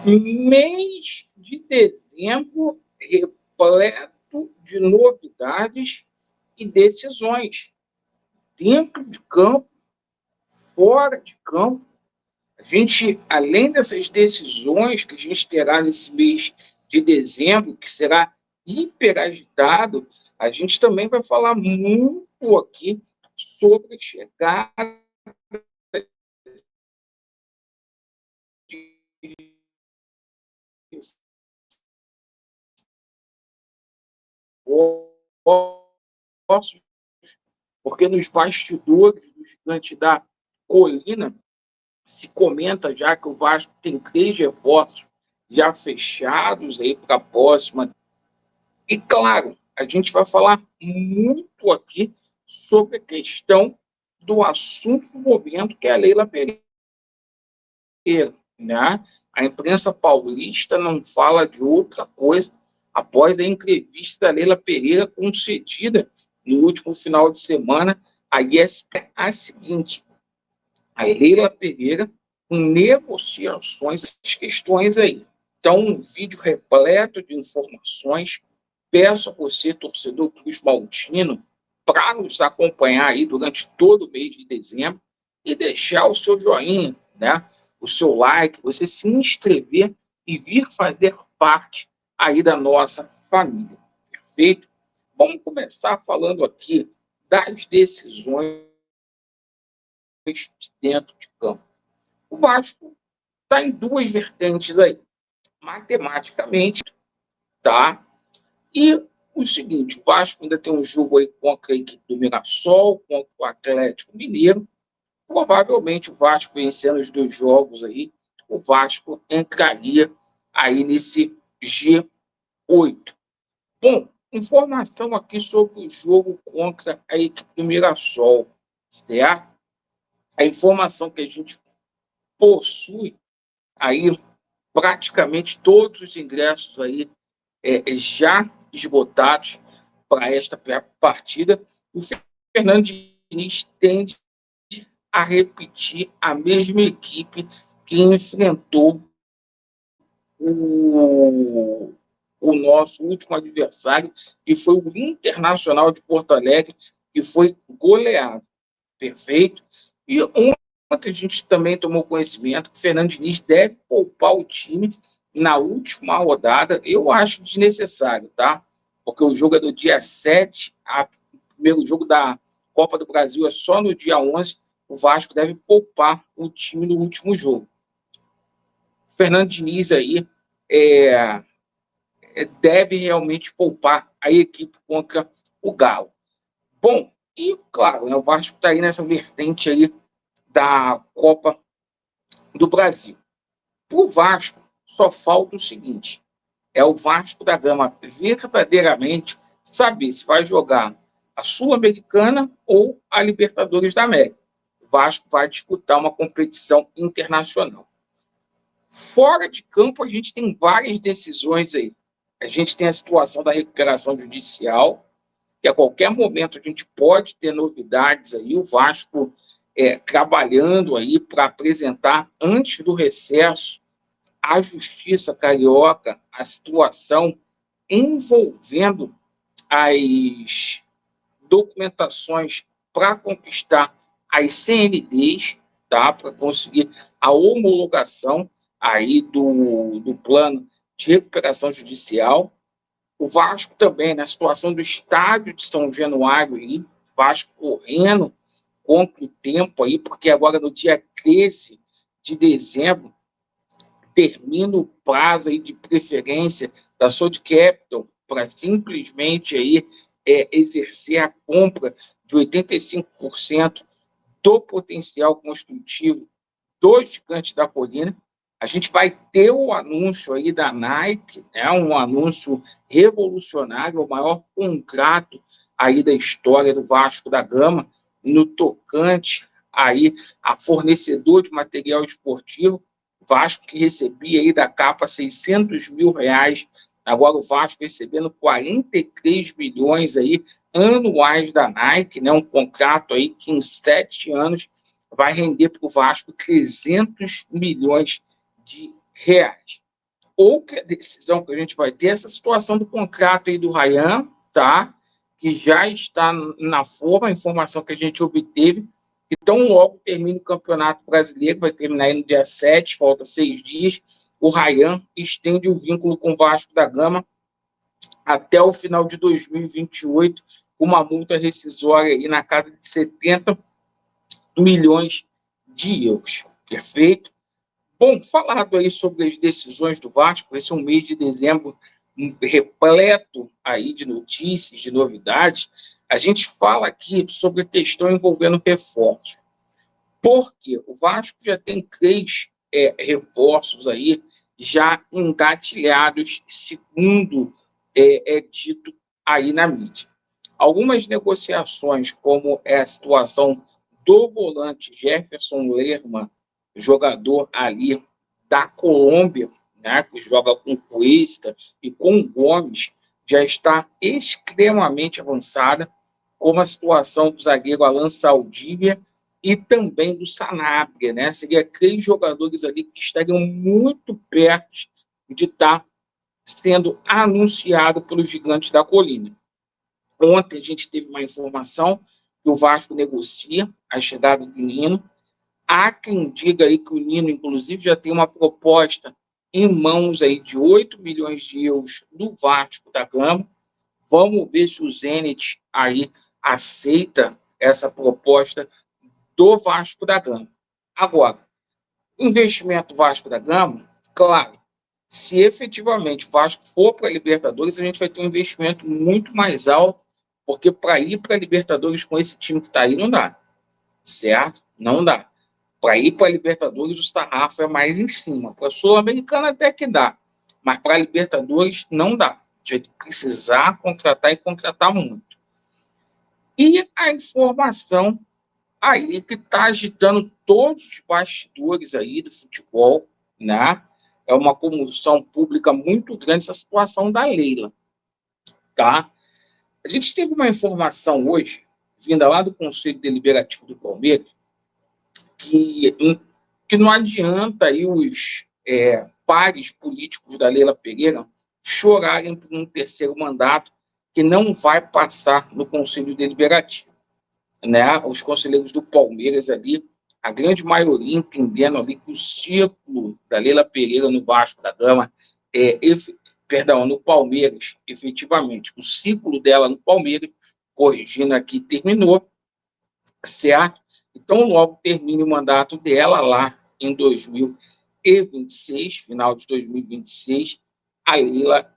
Mês de dezembro repleto de novidades e decisões, dentro de campo, fora de campo. A gente, além dessas decisões que a gente terá nesse mês de dezembro, que será hiper agitado, a gente também vai falar muito aqui sobre a chegada de reforços, porque nos bastidores do Gigante da Colina se comenta já que o Vasco tem 3 reforços já fechados aí para a próxima. E claro, a gente vai falar muito aqui sobre a questão do assunto do momento, que é a Leila Pereira, né? A imprensa paulista não fala de outra coisa após a entrevista da Leila Pereira concedida no último final de semana à ESPN, a seguinte: a Leila Pereira com negociações, as questões aí. Então, um vídeo repleto de informações. Peço a você, torcedor Cruz Maltino, para nos acompanhar aí durante todo o mês de dezembro e deixar o seu joinha, né? O seu like, você se inscrever e vir fazer parte aí da nossa família. Perfeito? Vamos começar falando aqui das decisões dentro de campo. O Vasco está em duas vertentes aí, matematicamente, tá? E o seguinte, o Vasco ainda tem um jogo aí contra a equipe do Mirassol, contra o Atlético Mineiro. Provavelmente o Vasco vencendo os 2 jogos aí, o Vasco entraria aí nesse G8. Bom, informação aqui sobre o jogo contra a equipe do Mirassol, certo? A informação que a gente possui aí, praticamente todos os ingressos aí já esgotados para esta partida. O Fernando Diniz tende a repetir a mesma equipe que enfrentou o nosso último adversário, que foi o Internacional de Porto Alegre, que foi goleado. Perfeito? E ontem a gente também tomou conhecimento que o Fernando Diniz deve poupar o time na última rodada. Eu acho desnecessário, tá? Porque o jogo é do dia 7, o primeiro jogo da Copa do Brasil é só no dia 11. O Vasco deve poupar o time no último jogo. O Fernando Diniz aí é, deve realmente poupar a equipe contra o Galo. Bom, e claro, né, o Vasco está aí nessa vertente aí da Copa do Brasil. Para o Vasco, só falta o seguinte: é o Vasco da Gama verdadeiramente saber se vai jogar a Sul-Americana ou a Libertadores da América. O Vasco vai disputar uma competição internacional. Fora de campo, a gente tem várias decisões aí. A gente tem a situação da recuperação judicial, que a qualquer momento a gente pode ter novidades aí. O Vasco trabalhando aí para apresentar, antes do recesso, à Justiça Carioca a situação envolvendo as documentações para conquistar as CNDs, tá? Para conseguir a homologação aí do plano de recuperação judicial. O Vasco também, na situação do estádio de São Januário, aí, Vasco correndo contra o tempo aí, porque agora no dia 13 de dezembro termina o prazo aí de preferência da South Capital para simplesmente aí exercer a compra de 85% do potencial construtivo do Gigante da Colina. A gente vai ter o anúncio aí da Nike, um anúncio revolucionário, o maior contrato aí da história do Vasco da Gama, no tocante aí a fornecedor de material esportivo. Vasco que recebia aí da capa R$ 600 mil, agora o Vasco recebendo 43 milhões aí anuais da Nike, um contrato aí que em 7 anos vai render para o Vasco 300 milhões de reais. outra decisão que a gente vai ter é essa situação do contrato aí do Ryan, tá? Que já está na forma, a informação que a gente obteve, que tão logo termina o Campeonato Brasileiro, vai terminar aí no dia 7, falta 6 dias, o Ryan estende o vínculo com o Vasco da Gama até o final de 2028, com uma multa rescisória aí na casa de 70 milhões de euros. Perfeito? Bom, falado aí sobre as decisões do Vasco, esse é um mês de dezembro repleto aí de notícias, de novidades. A gente fala aqui sobre a questão envolvendo reforços. Porque o Vasco já tem 3 reforços aí já engatilhados, segundo é dito aí na mídia. Algumas negociações, como é a situação do volante Jefferson Lerma, jogador ali da Colômbia, né, que joga com Cuesta e com Gomes, já está extremamente avançada, como a situação do zagueiro Alan Saldívia e também do Sanabria, né? Seria 3 jogadores ali que estariam muito perto de estar sendo anunciado pelos gigantes da colina. Ontem a gente teve uma informação que o Vasco negocia a chegada do Nino. Há quem diga aí que o Nino, inclusive, já tem uma proposta em mãos aí de 8 milhões de euros do Vasco da Gama. Vamos ver se o Zenit aí aceita essa proposta do Vasco da Gama. Agora, investimento Vasco da Gama, claro, se efetivamente o Vasco for para a Libertadores, a gente vai ter um investimento muito mais alto, porque para ir para a Libertadores com esse time que está aí, não dá, certo? Não dá. Para ir para a Libertadores, o sarrafo é mais em cima. Para a Sul-Americana até que dá, mas para a Libertadores não dá. A gente vai precisar contratar e contratar muito. E a informação aí que está agitando todos os bastidores aí do futebol, né? É uma comoção pública muito grande essa situação da Leila, tá? A gente teve uma informação hoje, vinda lá do Conselho Deliberativo do Palmeiras, que, que não adianta aí os pares políticos da Leila Pereira chorarem por um terceiro mandato que não vai passar no Conselho Deliberativo, né? Os conselheiros do Palmeiras ali, a grande maioria entendendo ali que o ciclo da Leila Pereira no Vasco da Gama, no Palmeiras, efetivamente, o ciclo dela no Palmeiras, corrigindo aqui, terminou, certo? Então, logo termine o mandato dela lá em 2026, final de 2026, a Leila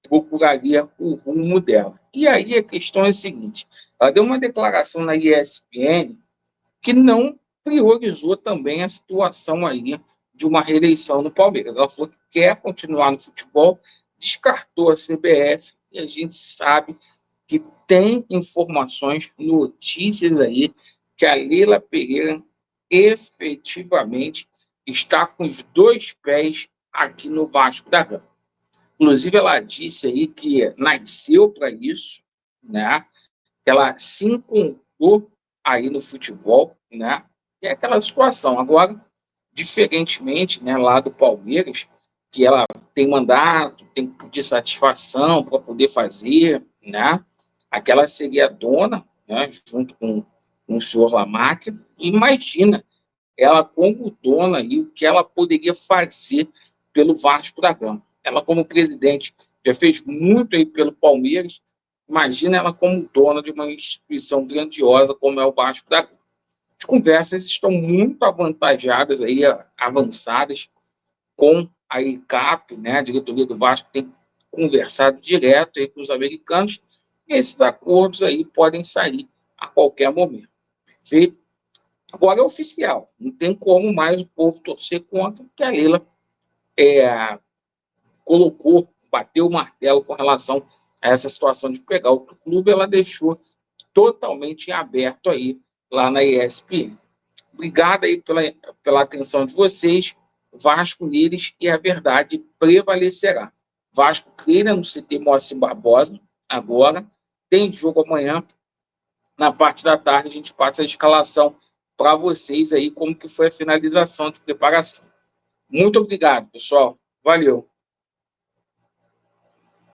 procuraria o rumo dela. E aí a questão é a seguinte, ela deu uma declaração na ESPN que não priorizou também a situação aí de uma reeleição no Palmeiras. Ela falou que quer continuar no futebol, descartou a CBF, e a gente sabe que tem informações, notícias aí, que a Leila Pereira efetivamente está com os 2 pés aqui no Vasco da Gama. Inclusive, ela disse aí que nasceu para isso, né? Que ela se encontrou aí no futebol, né? É aquela situação. Agora, diferentemente, né, lá do Palmeiras, que ela tem mandato, tem que pedir satisfação para poder fazer, né? Aquela seria a dona, né, junto com o senhor Lamarck. Imagina ela como dona e o que ela poderia fazer pelo Vasco da Gama. Ela como presidente já fez muito aí pelo Palmeiras. Imagina ela como dona de uma instituição grandiosa como é o Vasco da Gama. As conversas estão muito avantajadas aí, avançadas com a ICAP, né? A diretoria do Vasco tem conversado direto aí com os americanos. E esses acordos aí podem sair a qualquer momento. Perfeito? Agora é oficial, não tem como mais o povo torcer contra, porque a Leila colocou, bateu o martelo com relação a essa situação de pegar outro clube, ela deixou totalmente em aberto aí, lá na ESPN. Obrigado aí pela atenção de vocês. Vasco neles e a verdade prevalecerá. Vasco treina no CT Moacir Barbosa, agora, tem jogo amanhã, na parte da tarde a gente passa a escalação para vocês aí, como que foi a finalização de preparação. Muito obrigado, pessoal. Valeu.